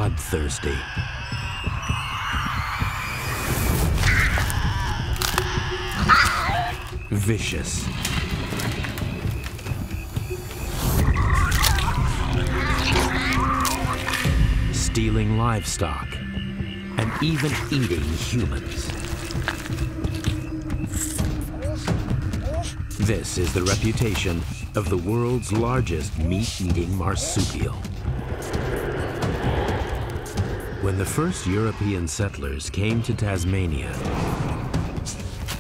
bloodthirsty. Vicious. Stealing livestock and even eating humans. This is the reputation of the world's largest meat-eating marsupial. When the first European settlers came to Tasmania,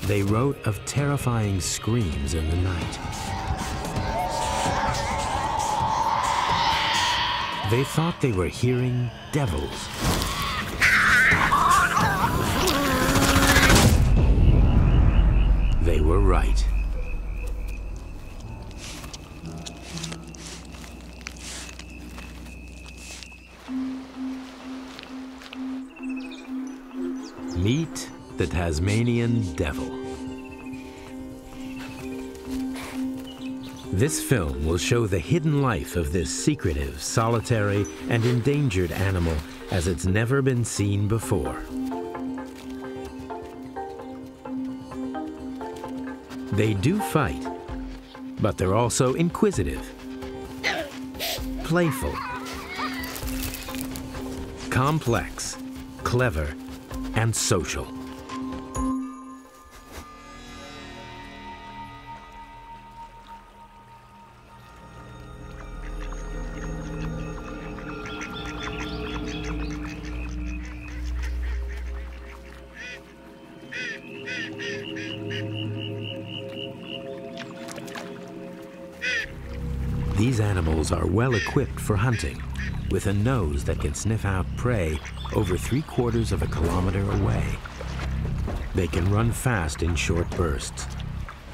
they wrote of terrifying screams in the night. They thought they were hearing devils. They were right. Meet the Tasmanian devil. This film will show the hidden life of this secretive, solitary, and endangered animal as it's never been seen before. They do fight, but they're also inquisitive, playful, complex, clever, and social. These animals are well equipped for hunting, with a nose that can sniff out prey over 3/4 of a kilometer away. They can run fast in short bursts,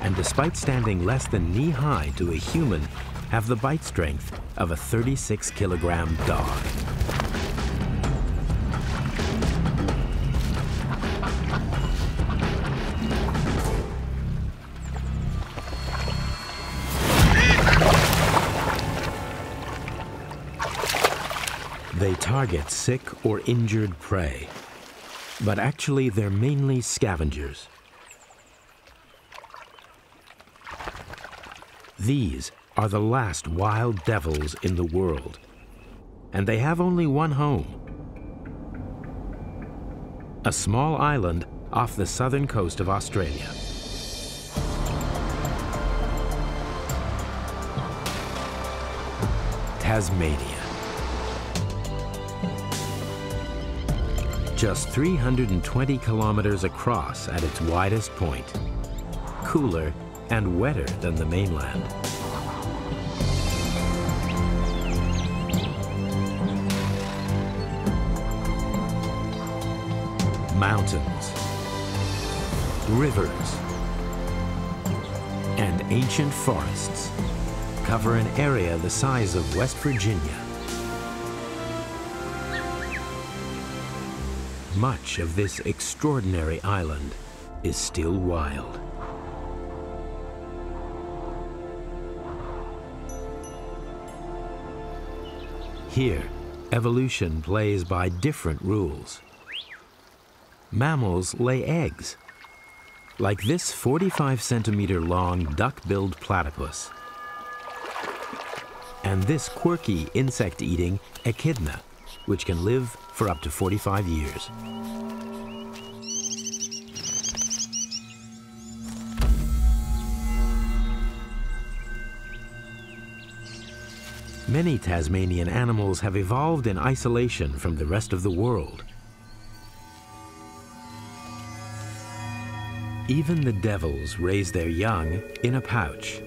and despite standing less than knee-high to a human, have the bite strength of a 36-kilogram dog. They target sick or injured prey, but actually they're mainly scavengers. These are the last wild devils in the world, and they have only one home: a small island off the southern coast of Australia. Tasmania. Just 320 kilometers across at its widest point, cooler and wetter than the mainland. Mountains, rivers, and ancient forests cover an area the size of West Virginia. Much of this extraordinary island is still wild. Here, evolution plays by different rules. Mammals lay eggs, like this 45-centimeter-long duck-billed platypus, and this quirky insect-eating echidna, which can live for up to 45 years. Many Tasmanian animals have evolved in isolation from the rest of the world. Even the devils raise their young in a pouch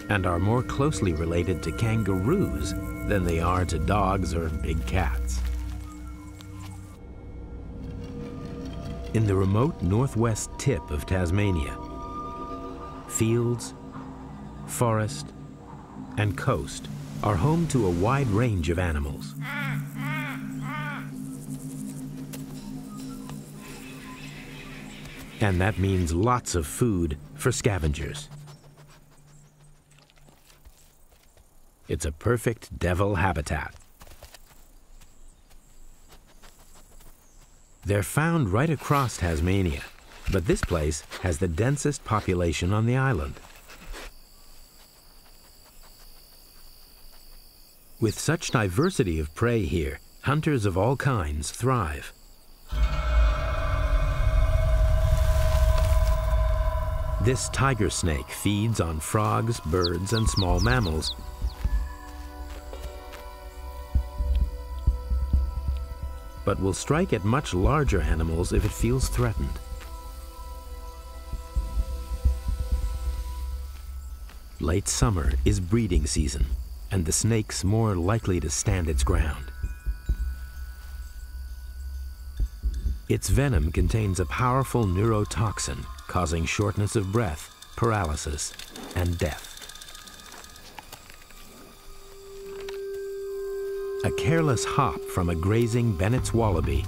and are more closely related to kangaroos than they are to dogs or big cats. In the remote northwest tip of Tasmania, fields, forest, and coast are home to a wide range of animals. And that means lots of food for scavengers. It's a perfect devil habitat. They're found right across Tasmania, but this place has the densest population on the island. With such diversity of prey here, hunters of all kinds thrive. This tiger snake feeds on frogs, birds, and small mammals. But will strike at much larger animals if it feels threatened. Late summer is breeding season, and the snake's more likely to stand its ground. Its venom contains a powerful neurotoxin, causing shortness of breath, paralysis, and death. A careless hop from a grazing Bennett's wallaby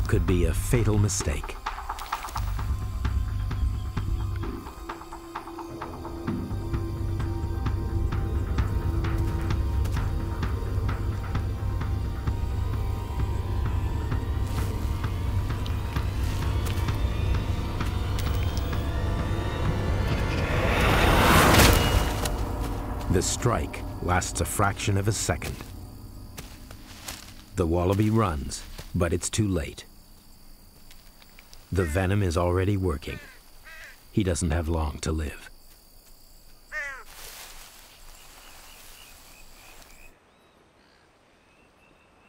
could be a fatal mistake. The strike lasts a fraction of a second. The wallaby runs, but it's too late. The venom is already working. He doesn't have long to live.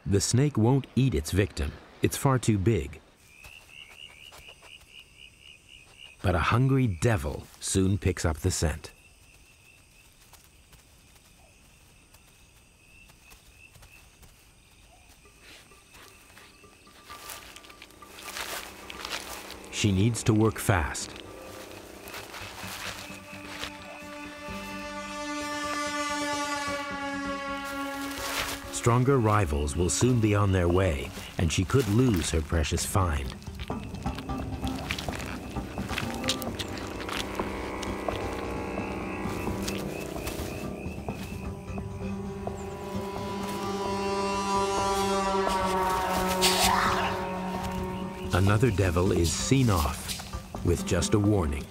The snake won't eat its victim. It's far too big. But a hungry devil soon picks up the scent. She needs to work fast. Stronger rivals will soon be on their way, and she could lose her precious find. Another devil is seen off with just a warning.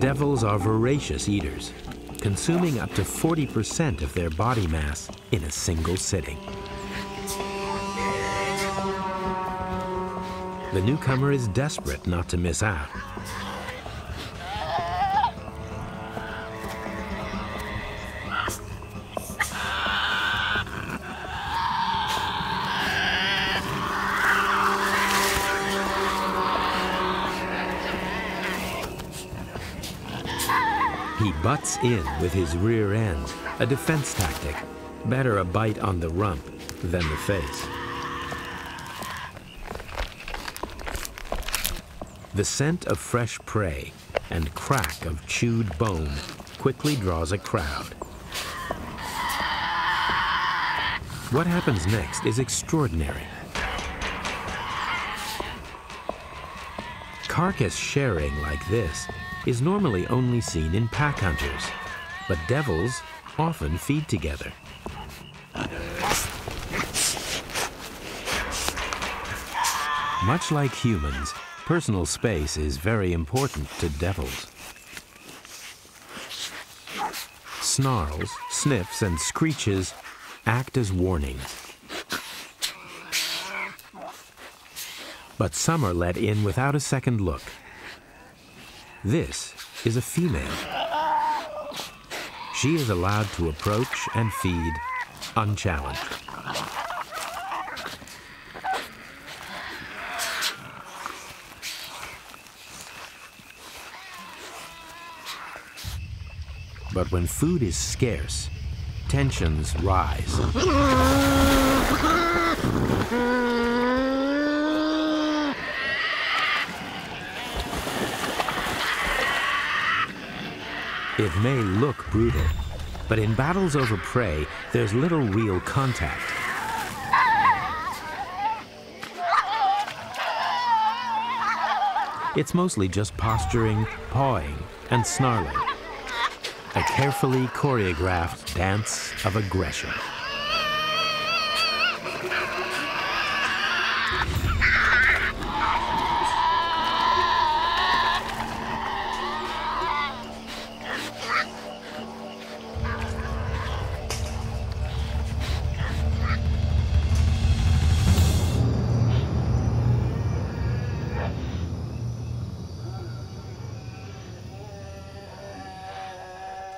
Devils are voracious eaters, consuming up to 40% of their body mass in a single sitting. The newcomer is desperate not to miss out. He butts in with his rear end, a defense tactic. Better a bite on the rump than the face. The scent of fresh prey and crack of chewed bone quickly draws a crowd. What happens next is extraordinary. Carcass sharing like this is normally only seen in pack hunters, but devils often feed together. Much like humans, personal space is very important to devils. Snarls, sniffs, and screeches act as warnings. But some are let in without a second look. This is a female. She is allowed to approach and feed unchallenged. But when food is scarce, tensions rise. It may look brutal, but in battles over prey, there's little real contact. It's mostly just posturing, pawing, and snarling. A carefully choreographed dance of aggression.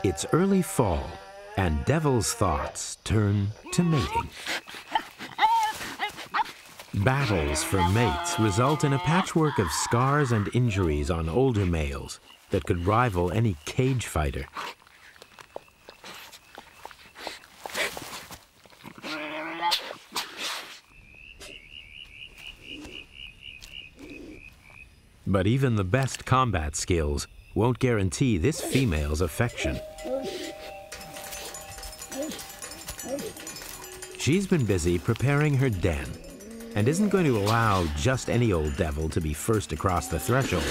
It's early fall, and Devil's thoughts turn to mating. Battles for mates result in a patchwork of scars and injuries on older males that could rival any cage fighter. But even the best combat skills won't guarantee this female's affection. She's been busy preparing her den and isn't going to allow just any old devil to be first across the threshold.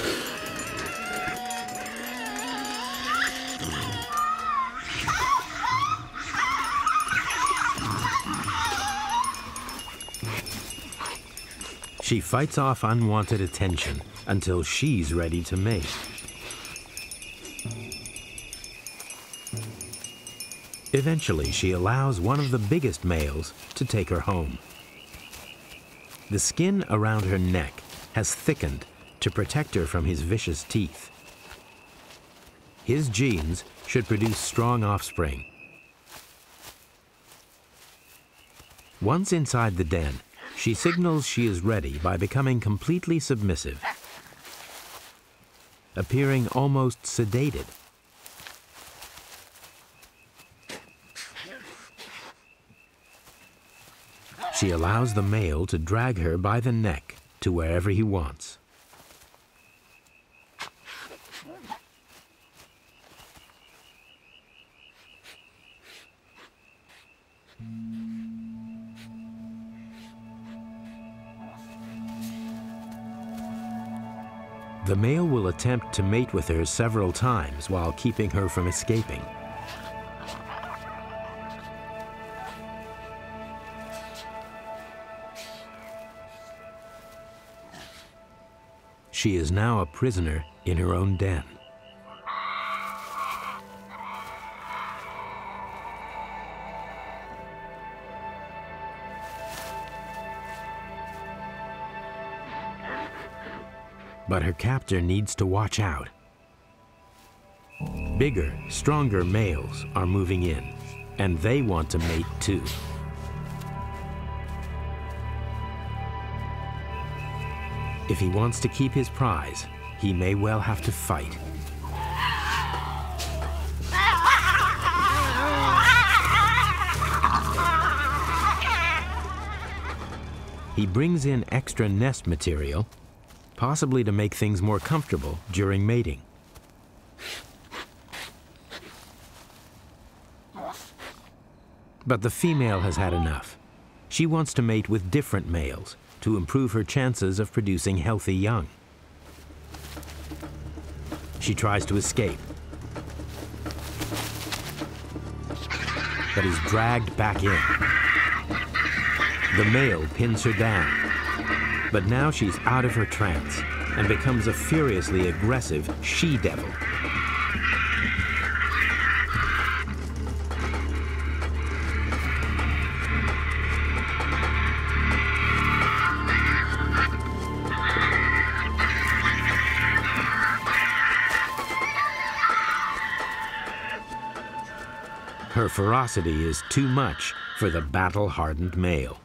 She fights off unwanted attention until she's ready to mate. Eventually, she allows one of the biggest males to take her home. The skin around her neck has thickened to protect her from his vicious teeth. His genes should produce strong offspring. Once inside the den, she signals she is ready by becoming completely submissive, appearing almost sedated. She allows the male to drag her by the neck to wherever he wants. The male will attempt to mate with her several times while keeping her from escaping. She is now a prisoner in her own den. But her captor needs to watch out. Bigger, stronger males are moving in, and they want to mate too. If he wants to keep his prize, he may well have to fight. He brings in extra nest material, possibly to make things more comfortable during mating. But the female has had enough. She wants to mate with different males to improve her chances of producing healthy young. She tries to escape, but is dragged back in. The male pins her down, but now she's out of her trance and becomes a furiously aggressive she-devil. Her ferocity is too much for the battle-hardened male.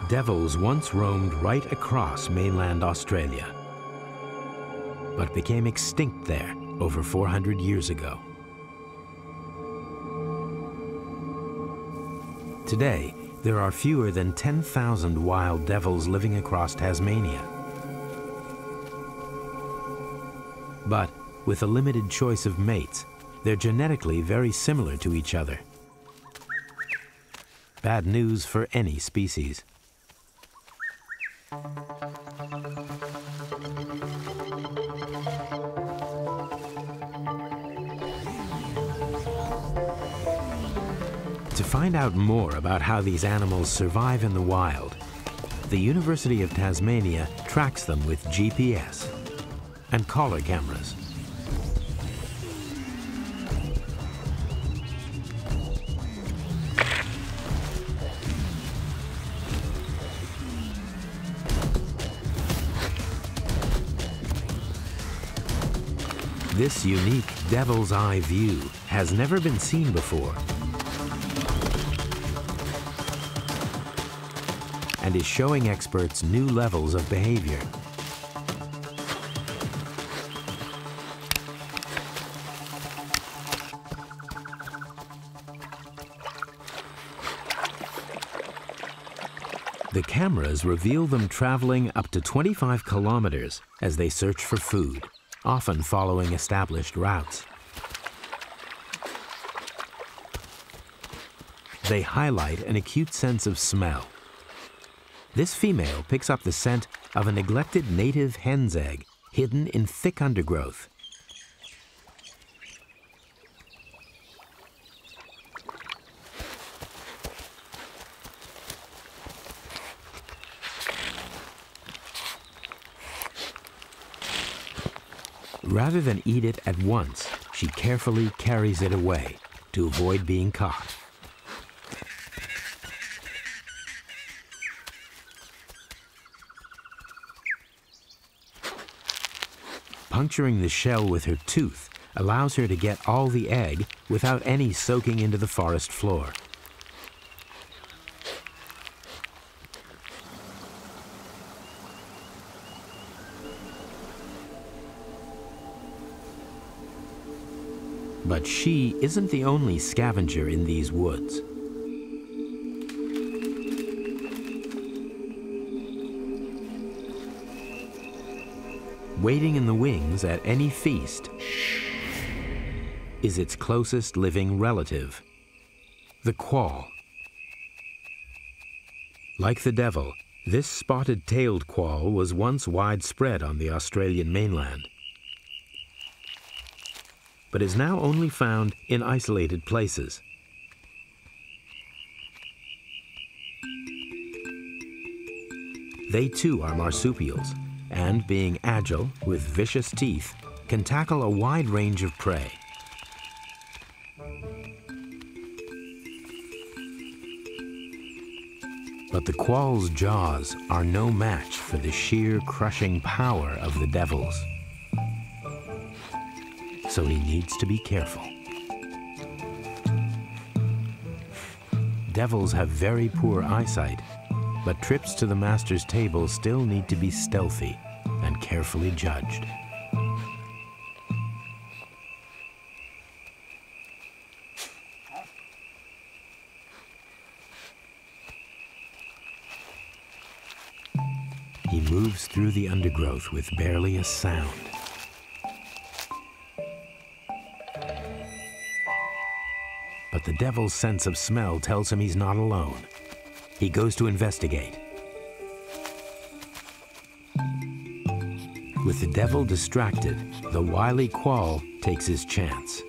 Devils once roamed right across mainland Australia, but became extinct there over 400 years ago. Today, there are fewer than 10,000 wild devils living across Tasmania. But with a limited choice of mates, they're genetically very similar to each other. Bad news for any species. To find out more about how these animals survive in the wild, the University of Tasmania tracks them with GPS and collar cameras. This unique devil's eye view has never been seen before and is showing experts new levels of behavior. The cameras reveal them traveling up to 25 kilometers as they search for food, often following established routes. They highlight an acute sense of smell. This female picks up the scent of a neglected native hen's egg hidden in thick undergrowth. Rather than eat it at once, she carefully carries it away to avoid being caught. Puncturing the shell with her tooth allows her to get all the egg without any soaking into the forest floor. But she isn't the only scavenger in these woods. Waiting in the wings at any feast is its closest living relative, the quoll. Like the devil, this spotted-tailed quoll was once widespread on the Australian mainland, but is now only found in isolated places. They too are marsupials, and being agile with vicious teeth, can tackle a wide range of prey. But the quoll's jaws are no match for the sheer crushing power of the devil's. So he needs to be careful. Devils have very poor eyesight, but trips to the master's table still need to be stealthy and carefully judged. He moves through the undergrowth with barely a sound. But the devil's sense of smell tells him he's not alone. He goes to investigate. With the devil distracted, the wily quoll takes his chance.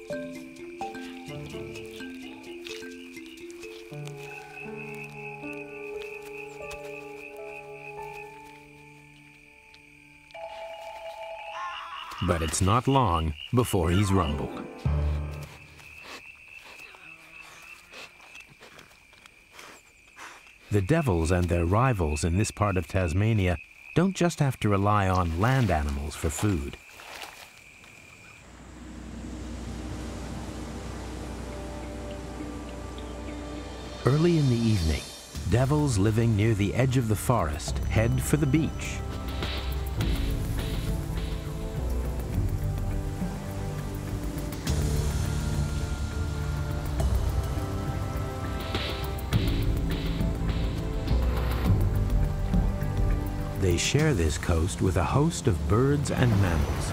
But it's not long before he's rumbled. The devils and their rivals in this part of Tasmania don't just have to rely on land animals for food. Early in the evening, devils living near the edge of the forest head for the beach. They share this coast with a host of birds and mammals.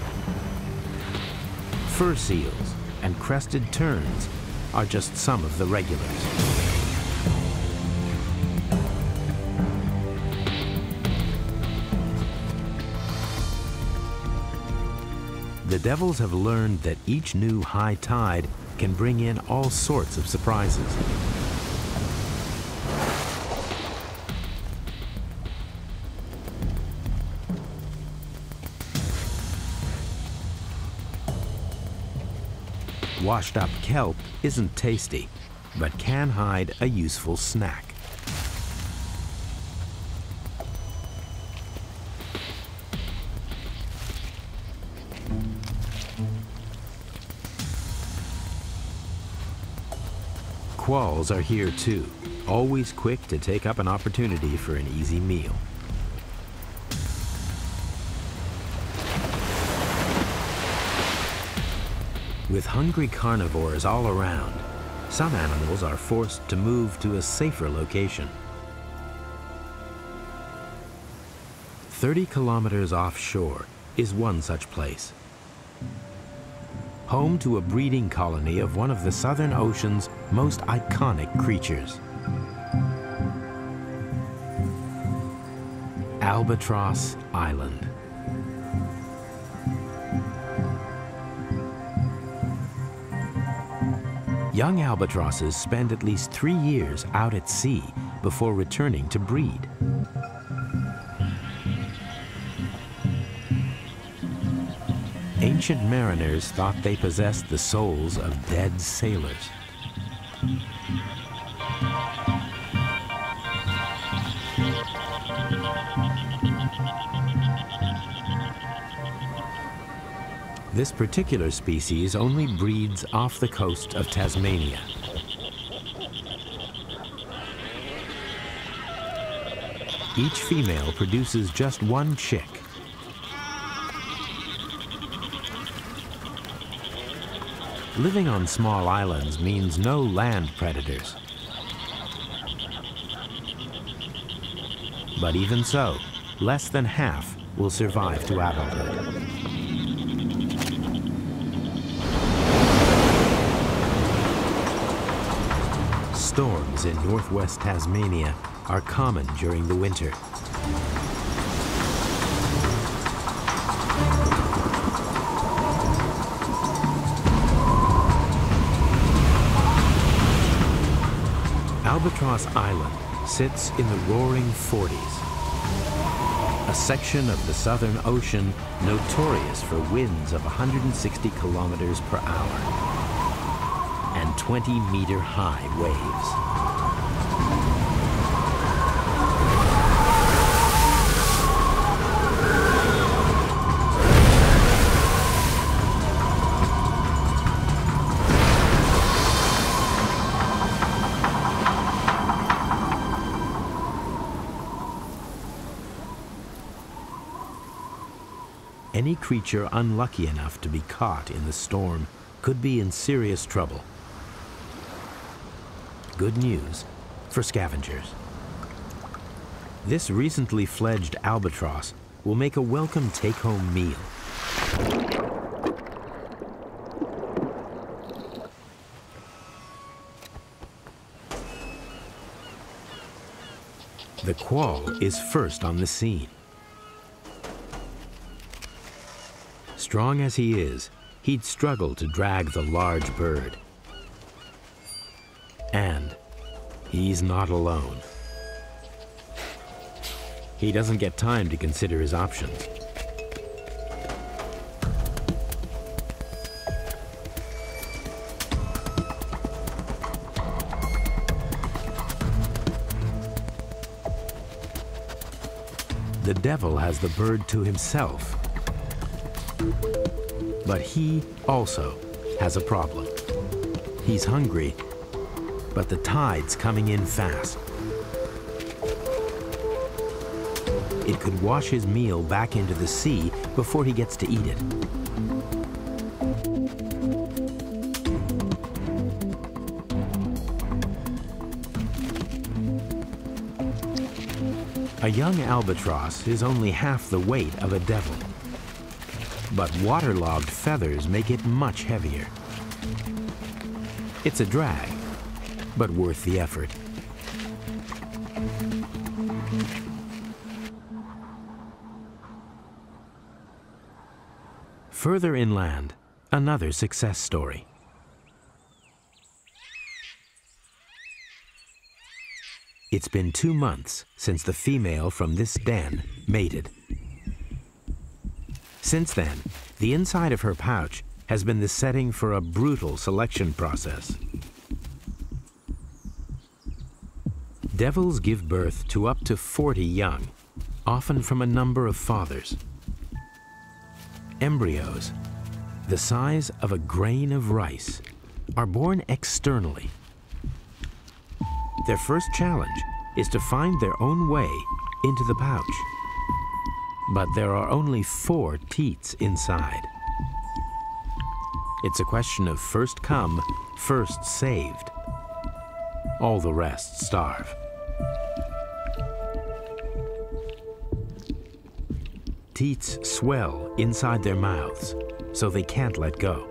Fur seals and crested terns are just some of the regulars. The devils have learned that each new high tide can bring in all sorts of surprises. Washed up kelp isn't tasty, but can hide a useful snack. Quolls are here too, always quick to take up an opportunity for an easy meal. With hungry carnivores all around, some animals are forced to move to a safer location. 30 kilometers offshore is one such place. Home to a breeding colony of one of the Southern Ocean's most iconic creatures. Albatross Island. Young albatrosses spend at least 3 years out at sea before returning to breed. Ancient mariners thought they possessed the souls of dead sailors. This particular species only breeds off the coast of Tasmania. Each female produces just one chick. Living on small islands means no land predators. But even so, less than half will survive to adulthood. Storms in northwest Tasmania are common during the winter. Albatross Island sits in the roaring 40s, a section of the Southern Ocean notorious for winds of 160 kilometers per hour and 20-meter high waves. Any creature unlucky enough to be caught in the storm could be in serious trouble. Good news for scavengers. This recently fledged albatross will make a welcome take-home meal. The quoll is first on the scene. Strong as he is, he'd struggle to drag the large bird. And he's not alone. He doesn't get time to consider his options. The devil has the bird to himself. But he also has a problem. He's hungry, but the tide's coming in fast. It could wash his meal back into the sea before he gets to eat it. A young albatross is only half the weight of a devil, but waterlogged feathers make it much heavier. It's a drag, but worth the effort. Further inland, another success story. It's been 2 months since the female from this den mated. Since then, the inside of her pouch has been the setting for a brutal selection process. Devils give birth to up to 40 young, often from a number of fathers. Embryos, the size of a grain of rice, are born externally, Their first challenge is to find their own way into the pouch. But there are only 4 teats inside. It's a question of first come, first saved. All the rest starve. Teats swell inside their mouths, so they can't let go.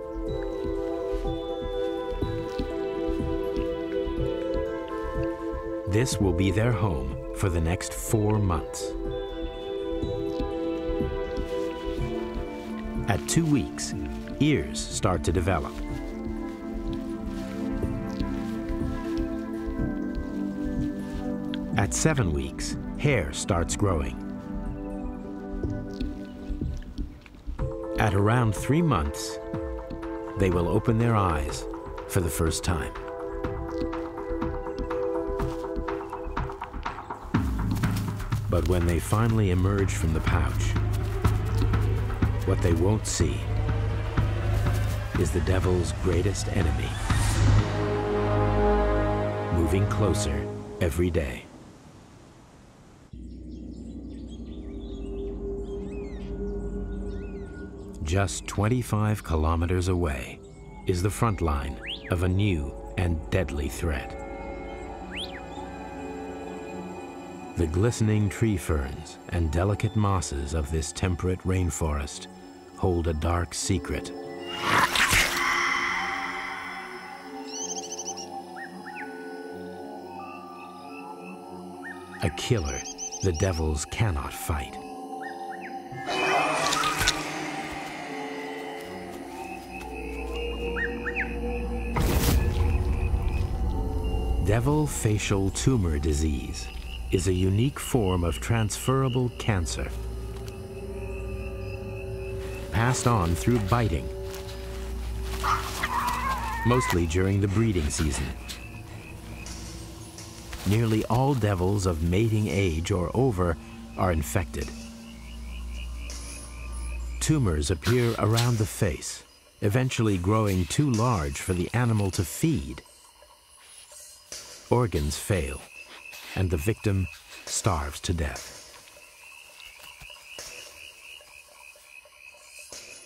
This will be their home for the next 4 months. At 2 weeks, ears start to develop. At 7 weeks, hair starts growing. At around 3 months, they will open their eyes for the first time. But when they finally emerge from the pouch, what they won't see is the devil's greatest enemy, moving closer every day. Just 25 kilometers away is the front line of a new and deadly threat. The glistening tree ferns and delicate mosses of this temperate rainforest hold a dark secret. A killer the devils cannot fight. Devil facial tumor disease is a unique form of transferable cancer, passed on through biting, mostly during the breeding season. Nearly all devils of mating age or over are infected. Tumors appear around the face, eventually growing too large for the animal to feed. Organs fail, and the victim starves to death.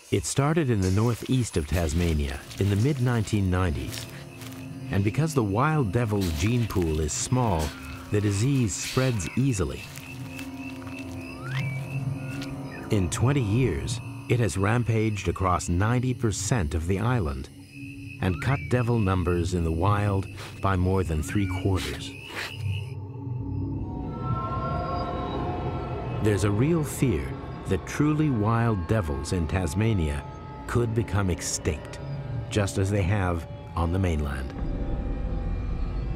It started in the northeast of Tasmania in the mid-1990s, and because the wild devil's gene pool is small, the disease spreads easily. In 20 years, it has rampaged across 90% of the island and cut devil numbers in the wild by more than 3/4. There's a real fear that truly wild devils in Tasmania could become extinct, just as they have on the mainland.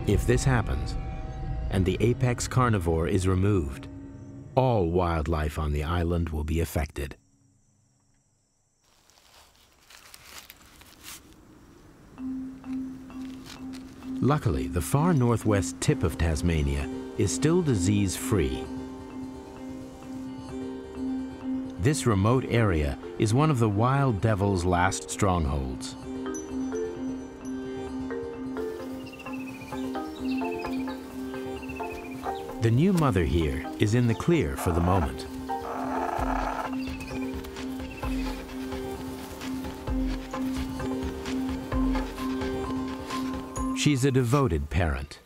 If this happens, and the apex carnivore is removed, all wildlife on the island will be affected. Luckily, the far northwest tip of Tasmania is still disease-free. This remote area is one of the wild devil's last strongholds. The new mother here is in the clear for the moment. She's a devoted parent,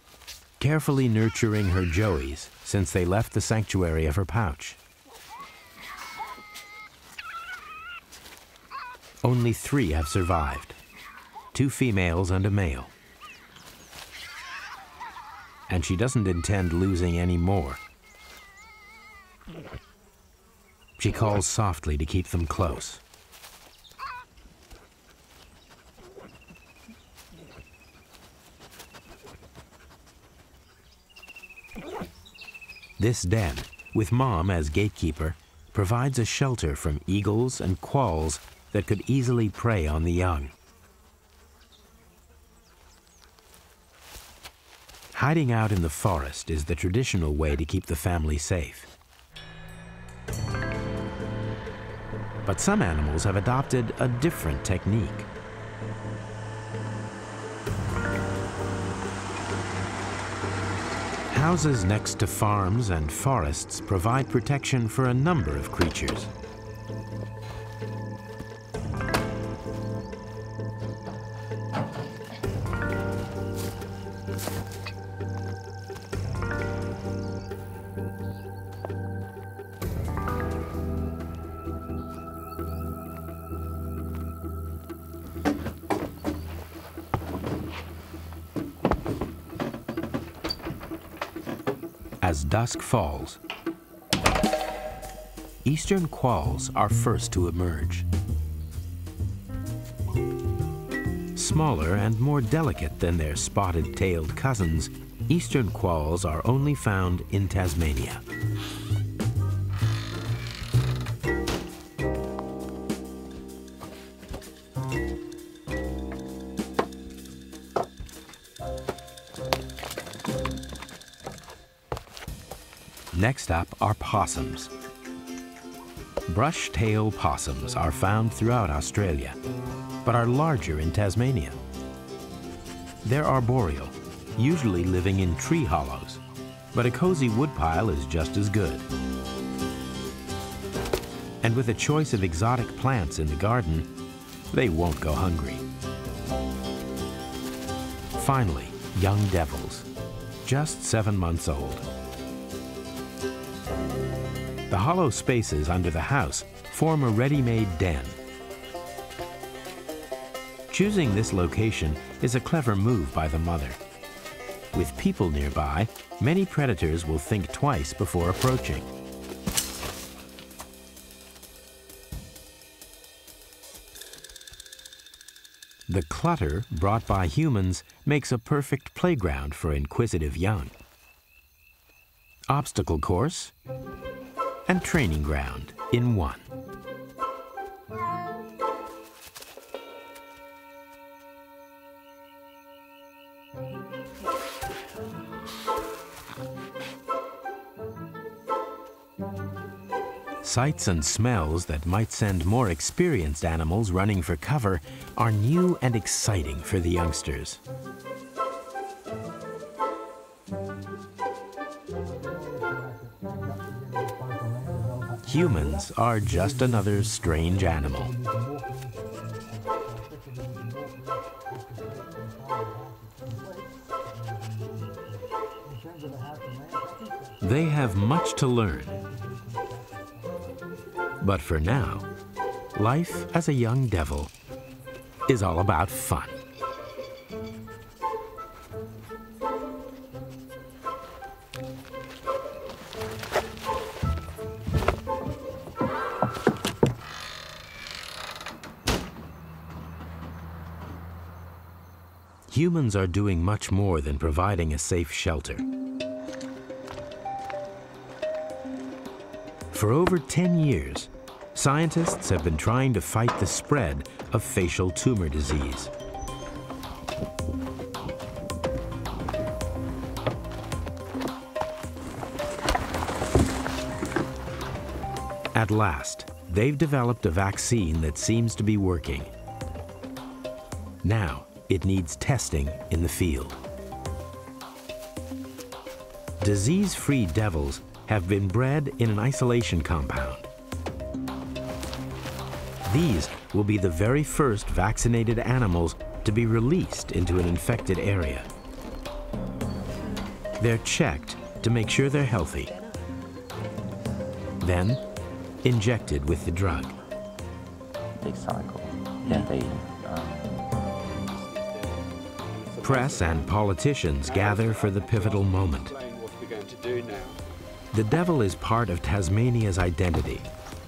carefully nurturing her joeys since they left the sanctuary of her pouch. Only 3 have survived, 2 females and a male. And she doesn't intend losing any more. She calls softly to keep them close. This den, with Mom as gatekeeper, provides a shelter from eagles and quolls that could easily prey on the young. Hiding out in the forest is the traditional way to keep the family safe. But some animals have adopted a different technique. Houses next to farms and forests provide protection for a number of creatures. As dusk falls, eastern quolls are first to emerge. Smaller and more delicate than their spotted-tailed cousins, eastern quolls are only found in Tasmania. Next up are possums. Brush-tail possums are found throughout Australia, but are larger in Tasmania. They're arboreal, usually living in tree hollows, but a cozy woodpile is just as good. And with a choice of exotic plants in the garden, they won't go hungry. Finally, young devils, just 7 months old. The hollow spaces under the house form a ready-made den. Choosing this location is a clever move by the mother. With people nearby, many predators will think twice before approaching. The clutter brought by humans makes a perfect playground for inquisitive young. Obstacle course and training ground in one. Sights and smells that might send more experienced animals running for cover are new and exciting for the youngsters. Humans are just another strange animal. They have much to learn. But for now, life as a young devil is all about fun. Humans are doing much more than providing a safe shelter. For over 10 years, scientists have been trying to fight the spread of facial tumor disease. At last, they've developed a vaccine that seems to be working. Now, it needs testing in the field. Disease-free devils have been bred in an isolation compound. These will be the very first vaccinated animals to be released into an infected area. They're checked to make sure they're healthy, then injected with the drug. They cycle, and they Press and politicians gather for the pivotal moment. The devil is part of Tasmania's identity,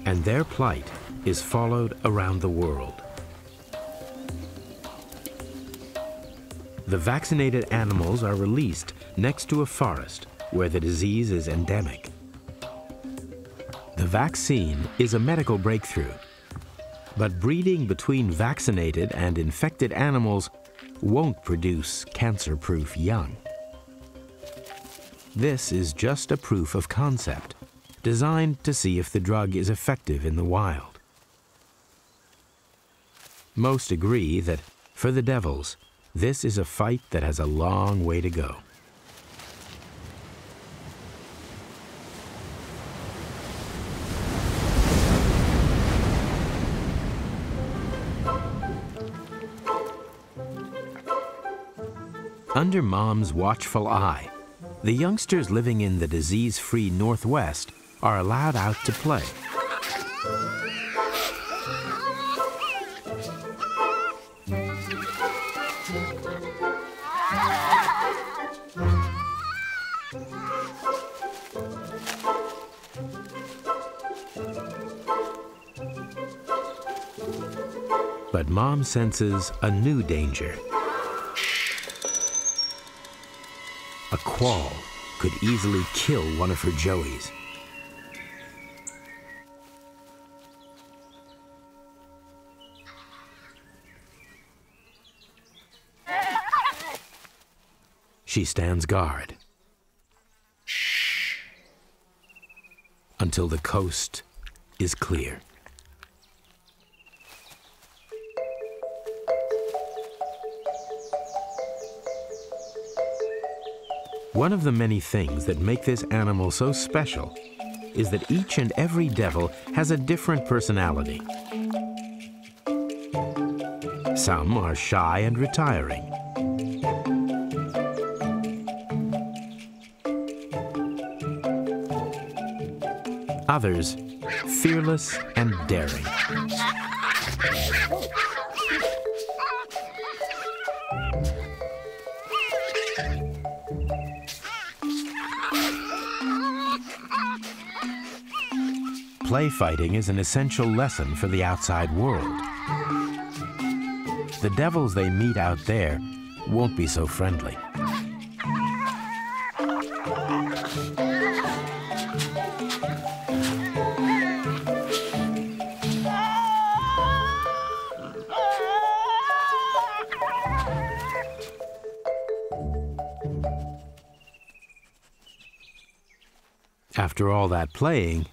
and their plight is followed around the world. The vaccinated animals are released next to a forest where the disease is endemic. The vaccine is a medical breakthrough, but breeding between vaccinated and infected animals won't produce cancer-proof young. This is just a proof of concept, designed to see if the drug is effective in the wild. Most agree that, for the devils, this is a fight that has a long way to go. Under Mom's watchful eye, the youngsters living in the disease-free Northwest are allowed out to play. But Mom senses a new danger. A quall could easily kill one of her joeys. She stands guard until the coast is clear. One of the many things that make this animal so special is that each and every devil has a different personality. Some are shy and retiring. Others, fearless and daring. Play fighting is an essential lesson for the outside world. The devils they meet out there won't be so friendly. After all that playing,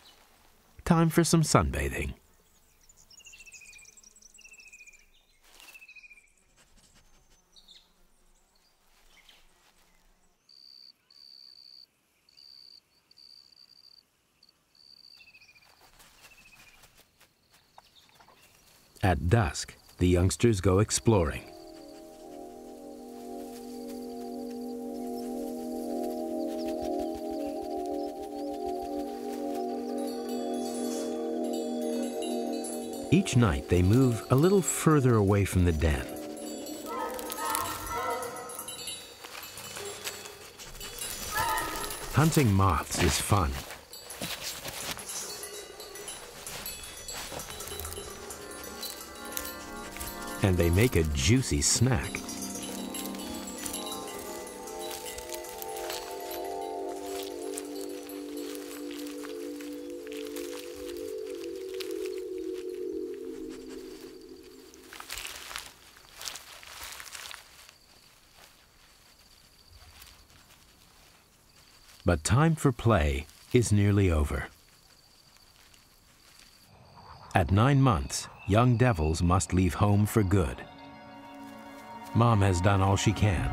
time for some sunbathing. At dusk, the youngsters go exploring. Each night, they move a little further away from the den. Hunting moths is fun. And they make a juicy snack. But time for play is nearly over. At 9 months, young devils must leave home for good. Mom has done all she can.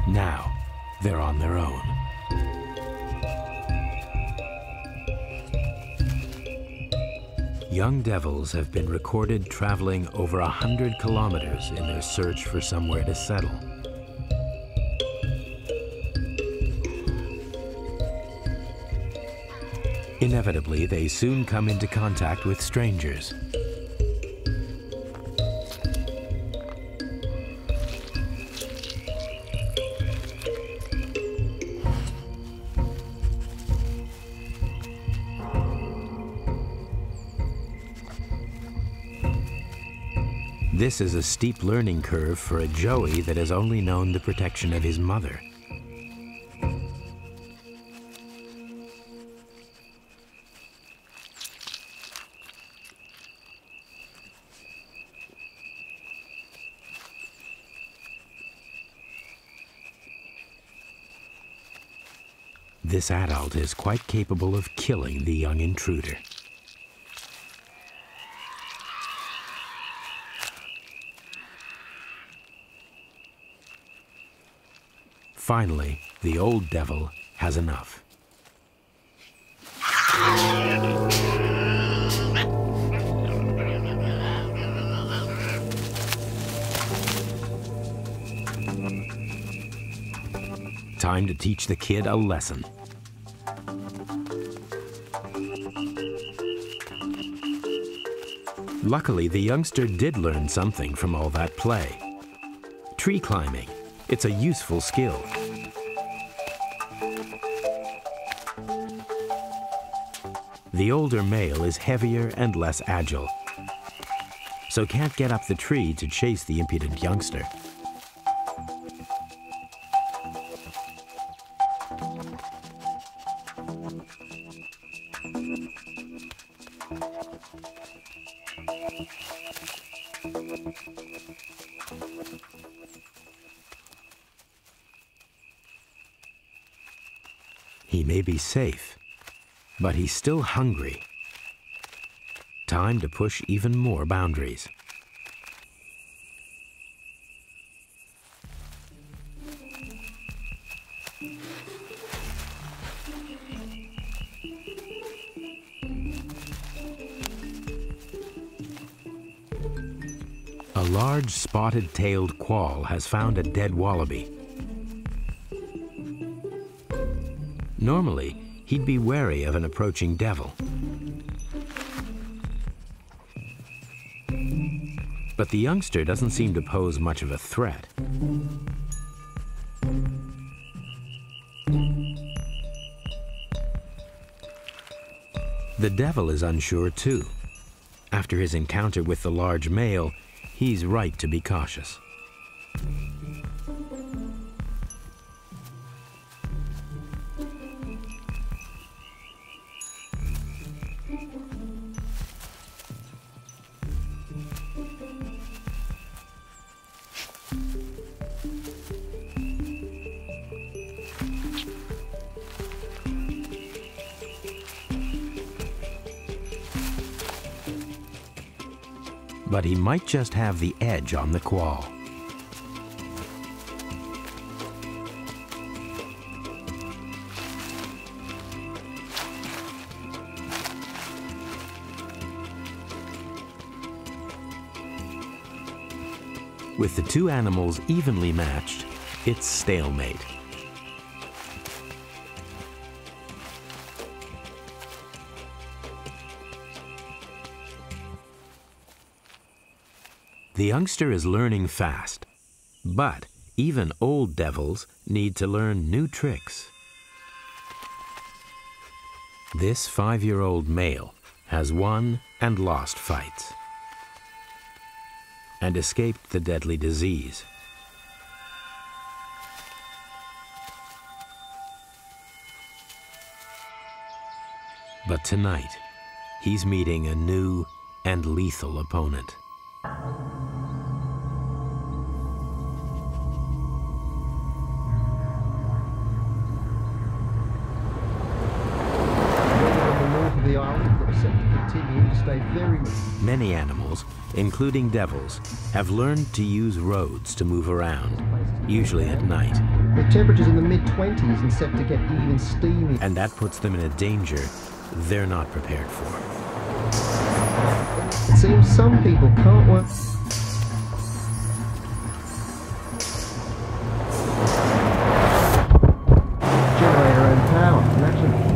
Now, they're on their own. Young devils have been recorded traveling over 100 kilometers in their search for somewhere to settle. Inevitably, they soon come into contact with strangers. This is a steep learning curve for a joey that has only known the protection of his mother. This adult is quite capable of killing the young intruder. Finally, the old devil has enough. Time to teach the kid a lesson. Luckily, the youngster did learn something from all that play. Tree climbing. It's a useful skill. The older male is heavier and less agile, so can't get up the tree to chase the impudent youngster. He may be safe, but he's still hungry. Time to push even more boundaries. A large spotted-tailed quoll has found a dead wallaby. Normally, he'd be wary of an approaching devil. But the youngster doesn't seem to pose much of a threat. The devil is unsure too. After his encounter with the large male, he's right to be cautious. But he might just have the edge on the quoll. With the two animals evenly matched, it's stalemate. The youngster is learning fast, but even old devils need to learn new tricks. This 5-year-old male has won and lost fights and escaped the deadly disease. But tonight, he's meeting a new and lethal opponent. Many animals, including devils, have learned to use roads to move around, usually at night. The temperature's in the mid-20s and set to get even steamy. And that puts them in a danger they're not prepared for. It seems some people can't work. Generate our own power. Imagine.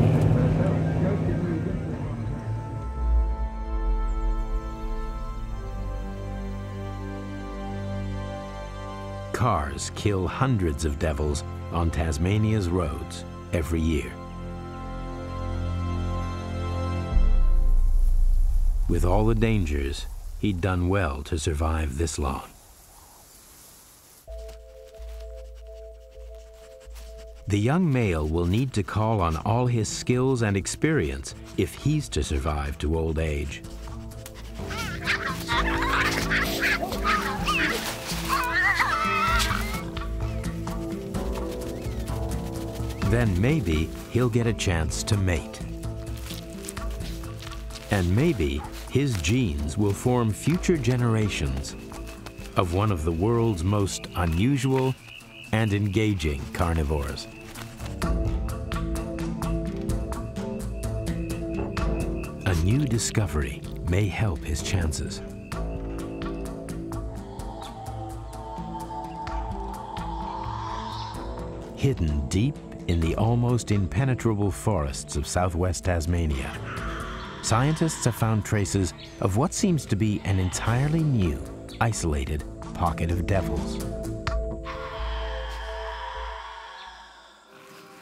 Cars kill hundreds of devils on Tasmania's roads every year. With all the dangers, he'd done well to survive this long. The young male will need to call on all his skills and experience if he's to survive to old age. Then maybe he'll get a chance to mate. And maybe his genes will form future generations of one of the world's most unusual and engaging carnivores. A new discovery may help his chances. Hidden deep in the almost impenetrable forests of southwest Tasmania, scientists have found traces of what seems to be an entirely new, isolated pocket of devils.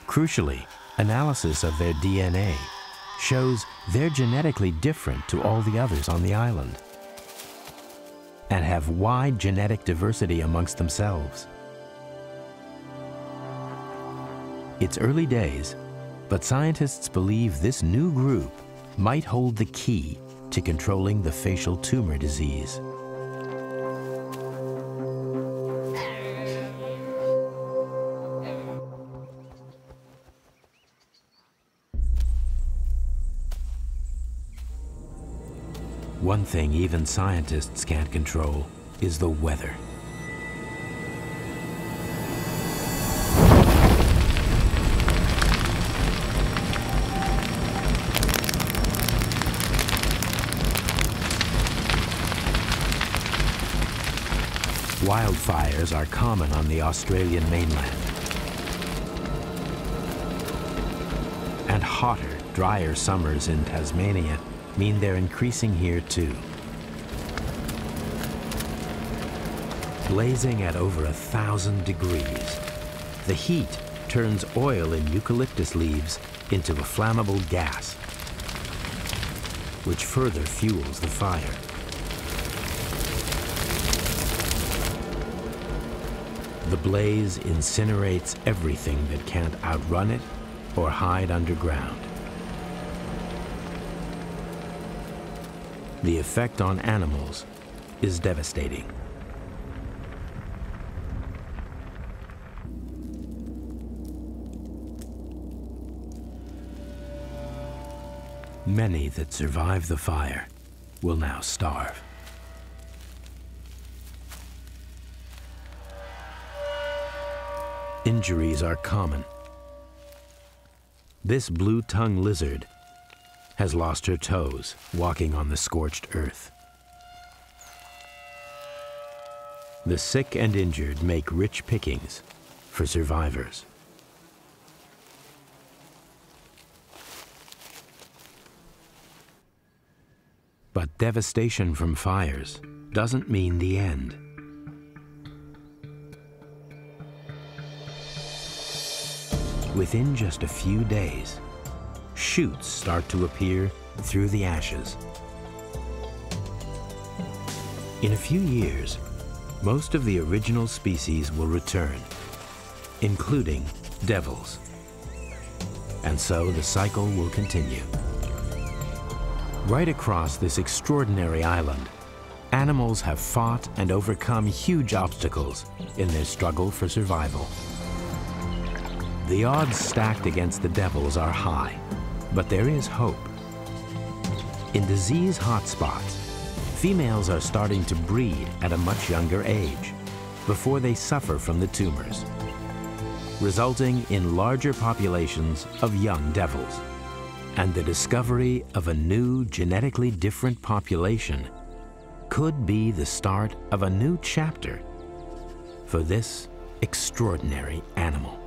Crucially, analysis of their DNA shows they're genetically different to all the others on the island and have wide genetic diversity amongst themselves. It's early days, but scientists believe this new group might hold the key to controlling the facial tumor disease. One thing even scientists can't control is the weather. Wildfires are common on the Australian mainland. And hotter, drier summers in Tasmania mean they're increasing here too. Blazing at over 1,000 degrees, the heat turns oil in eucalyptus leaves into a flammable gas, which further fuels the fire. The blaze incinerates everything that can't outrun it or hide underground. The effect on animals is devastating. Many that survive the fire will now starve. Injuries are common. This blue-tongued lizard has lost her toes walking on the scorched earth. The sick and injured make rich pickings for survivors. But devastation from fires doesn't mean the end. Within just a few days, shoots start to appear through the ashes. In a few years, most of the original species will return, including devils. And so the cycle will continue. Right across this extraordinary island, animals have fought and overcome huge obstacles in their struggle for survival. The odds stacked against the devils are high, but there is hope. In disease hotspots, females are starting to breed at a much younger age, before they suffer from the tumors, resulting in larger populations of young devils. And the discovery of a new, genetically different population could be the start of a new chapter for this extraordinary animal.